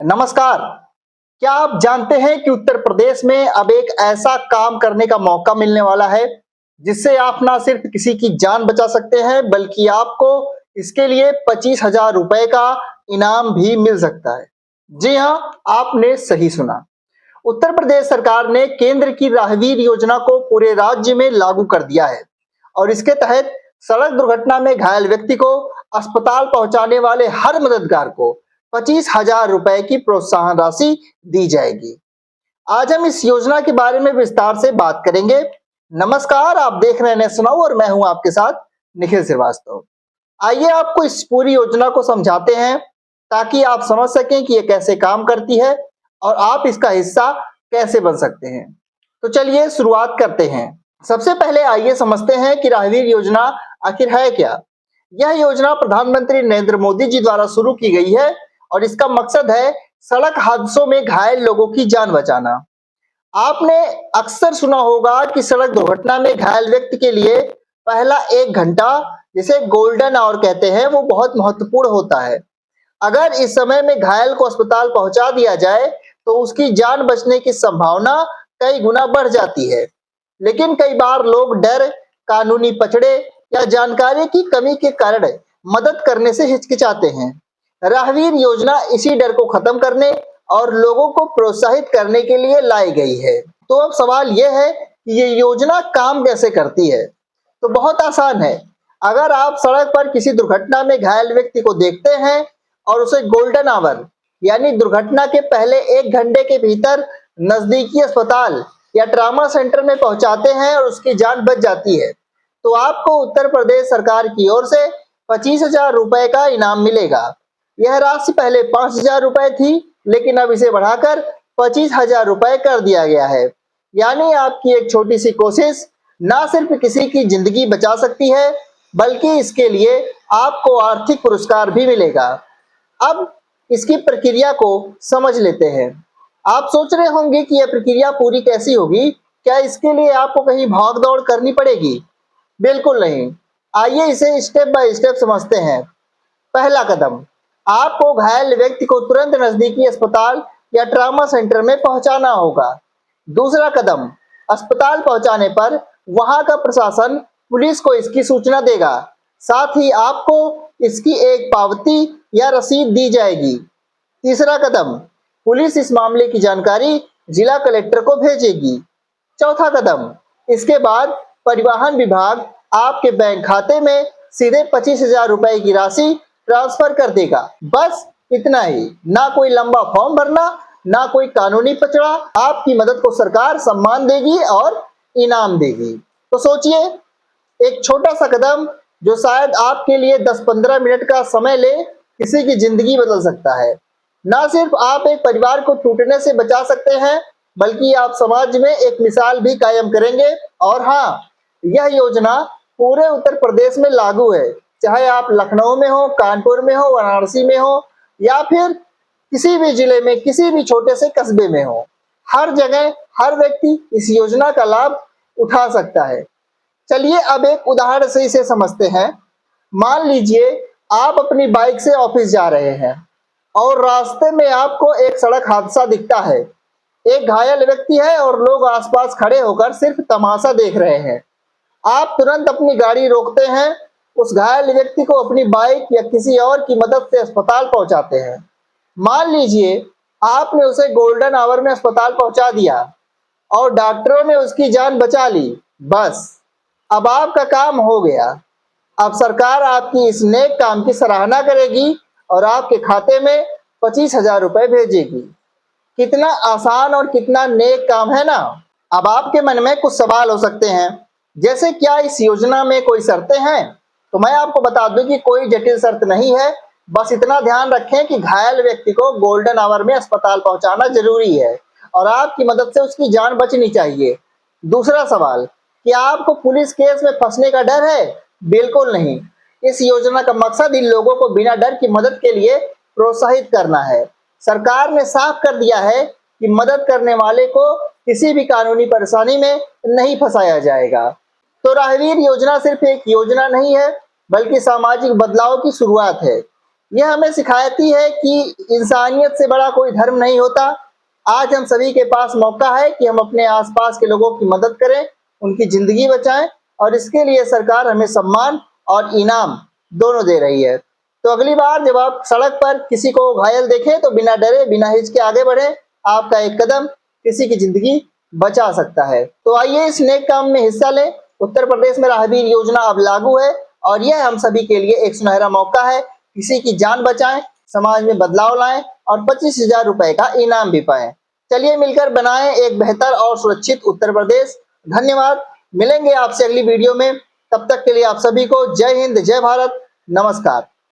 नमस्कार। क्या आप जानते हैं कि उत्तर प्रदेश में अब एक ऐसा काम करने का मौका मिलने वाला है जिससे आप ना सिर्फ किसी की जान बचा सकते हैं बल्कि आपको इसके लिए 25,000 रुपए का इनाम भी मिल सकता है। जी हाँ, आपने सही सुना। उत्तर प्रदेश सरकार ने केंद्र की राहगीर योजना को पूरे राज्य में लागू कर दिया है और इसके तहत सड़क दुर्घटना में घायल व्यक्ति को अस्पताल पहुंचाने वाले हर मददगार को 25,000 रुपए की प्रोत्साहन राशि दी जाएगी। आज हम इस योजना के बारे में विस्तार से बात करेंगे। नमस्कार, आप देख रहे हैं सुनाओ और मैं हूं आपके साथ निखिल श्रीवास्तव। आइए आपको इस पूरी योजना को समझाते हैं ताकि आप समझ सकें कि ये कैसे काम करती है और आप इसका हिस्सा कैसे बन सकते हैं। तो चलिए शुरुआत करते हैं। सबसे पहले आइए समझते हैं कि राहगीर योजना आखिर है क्या। यह योजना प्रधानमंत्री नरेंद्र मोदी जी द्वारा शुरू की गई है और इसका मकसद है सड़क हादसों में घायल लोगों की जान बचाना। आपने अक्सर सुना होगा कि सड़क दुर्घटना में घायल व्यक्ति के लिए पहला 1 घंटा, जिसे गोल्डन आवर कहते हैं, वो बहुत महत्वपूर्ण होता है। अगर इस समय में घायल को अस्पताल पहुंचा दिया जाए तो उसकी जान बचने की संभावना कई गुना बढ़ जाती है। लेकिन कई बार लोग डर, कानूनी पचड़े या जानकारी की कमी के कारण मदद करने से हिचकिचाते हैं। राहगीर योजना इसी डर को खत्म करने और लोगों को प्रोत्साहित करने के लिए लाई गई है। तो अब सवाल यह है कि ये योजना काम कैसे करती है। तो बहुत आसान है। अगर आप सड़क पर किसी दुर्घटना में घायल व्यक्ति को देखते हैं और उसे गोल्डन आवर यानी दुर्घटना के पहले 1 घंटे के भीतर नजदीकी अस्पताल या ट्रामा सेंटर में पहुंचाते हैं और उसकी जान बच जाती है, तो आपको उत्तर प्रदेश सरकार की ओर से 25,000 रुपए का इनाम मिलेगा। यह राशि पहले 5,000 रुपए थी, लेकिन अब इसे बढ़ाकर 25,000 रुपए कर दिया गया है। यानी आपकी एक छोटी सी कोशिश ना सिर्फ किसी की जिंदगी बचा सकती है, बल्कि इसके लिए आपको आर्थिक पुरस्कार भी मिलेगा। अब इसकी प्रक्रिया को समझ लेते हैं। आप सोच रहे होंगे कि यह प्रक्रिया पूरी कैसी होगी। क्या इसके लिए आपको कहीं भाग दौड़ करनी पड़ेगी? बिल्कुल नहीं। आइए इसे स्टेप बाय स्टेप समझते हैं। पहला कदम, आपको घायल व्यक्ति को तुरंत नजदीकी अस्पताल या ट्रामा सेंटर में पहुंचाना होगा। दूसरा कदम, अस्पताल पहुंचाने पर वहां का प्रशासन पुलिस को इसकी सूचना देगा। साथ ही आपको इसकी एक पावती या रसीद दी जाएगी। तीसरा कदम, पुलिस इस मामले की जानकारी जिला कलेक्टर को भेजेगी। चौथा कदम, इसके बाद परिवहन विभाग आपके बैंक खाते में सीधे 25,000 रुपए की राशि ट्रांसफर कर देगा। बस इतना ही। ना कोई लंबा फॉर्म भरना, ना कोई कानूनी पचड़ा। आपकी मदद को सरकार सम्मान देगी और इनाम देगी। तो सोचिए, एक छोटा सा कदम जो शायद आपके लिए 10-15 मिनट का समय ले, किसी की जिंदगी बदल सकता है। ना सिर्फ आप एक परिवार को टूटने से बचा सकते हैं, बल्कि आप समाज में एक मिसाल भी कायम करेंगे। और हाँ, यह योजना पूरे उत्तर प्रदेश में लागू है। चाहे आप लखनऊ में हो, कानपुर में हो, वाराणसी में हो या फिर किसी भी जिले में, किसी भी छोटे से कस्बे में हो, हर जगह हर व्यक्ति इस योजना का लाभ उठा सकता है। चलिए अब एक उदाहरण से इसे समझते हैं। मान लीजिए आप अपनी बाइक से ऑफिस जा रहे हैं और रास्ते में आपको एक सड़क हादसा दिखता है। एक घायल व्यक्ति है और लोग आसपास खड़े होकर सिर्फ तमाशा देख रहे हैं। आप तुरंत अपनी गाड़ी रोकते हैं, उस घायल व्यक्ति को अपनी बाइक या किसी और की मदद से अस्पताल पहुंचाते हैं। मान लीजिए आपने उसे गोल्डन आवर में अस्पताल पहुंचा दिया और डॉक्टरों ने उसकी जान बचा ली। बस अब आपका काम हो गया। अब सरकार आपकी इस नेक काम की सराहना करेगी और आपके खाते में 25,000 रुपए भेजेगी। कितना आसान और कितना नेक काम है ना। अब आपके मन में कुछ सवाल हो सकते हैं, जैसे क्या इस योजना में कोई शर्तें हैं? तो मैं आपको बता दूं कि कोई जटिल शर्त नहीं है। बस इतना ध्यान रखें कि घायल व्यक्ति को गोल्डन आवर में अस्पताल पहुंचाना जरूरी है और आपकी मदद से उसकी जान बचनी चाहिए। दूसरा सवाल, क्या आपको पुलिस केस में फंसने का डर है? बिल्कुल नहीं। इस योजना का मकसद इन लोगों को बिना डर की मदद के लिए प्रोत्साहित करना है। सरकार ने साफ कर दिया है कि मदद करने वाले को किसी भी कानूनी परेशानी में नहीं फंसाया जाएगा। तो राहगीर योजना सिर्फ एक योजना नहीं है, बल्कि सामाजिक बदलाव की शुरुआत है। यह हमें सिखाती है कि इंसानियत से बड़ा कोई धर्म नहीं होता। आज हम सभी के पास मौका है कि हम अपने आसपास के लोगों की मदद करें, उनकी जिंदगी बचाएं, और इसके लिए सरकार हमें सम्मान और इनाम दोनों दे रही है। तो अगली बार जब आप सड़क पर किसी को घायल देखें तो बिना डरे, बिना हिचके आगे बढ़े। आपका एक कदम किसी की जिंदगी बचा सकता है। तो आइए इस नेक काम में हिस्सा लें। उत्तर प्रदेश में राहगीर योजना अब लागू है और यह हम सभी के लिए एक सुनहरा मौका है। किसी की जान बचाएं, समाज में बदलाव लाएं और 25,000 रुपए का इनाम भी पाएं। चलिए मिलकर बनाएं एक बेहतर और सुरक्षित उत्तर प्रदेश। धन्यवाद। मिलेंगे आपसे अगली वीडियो में। तब तक के लिए आप सभी को जय हिंद, जय भारत, नमस्कार।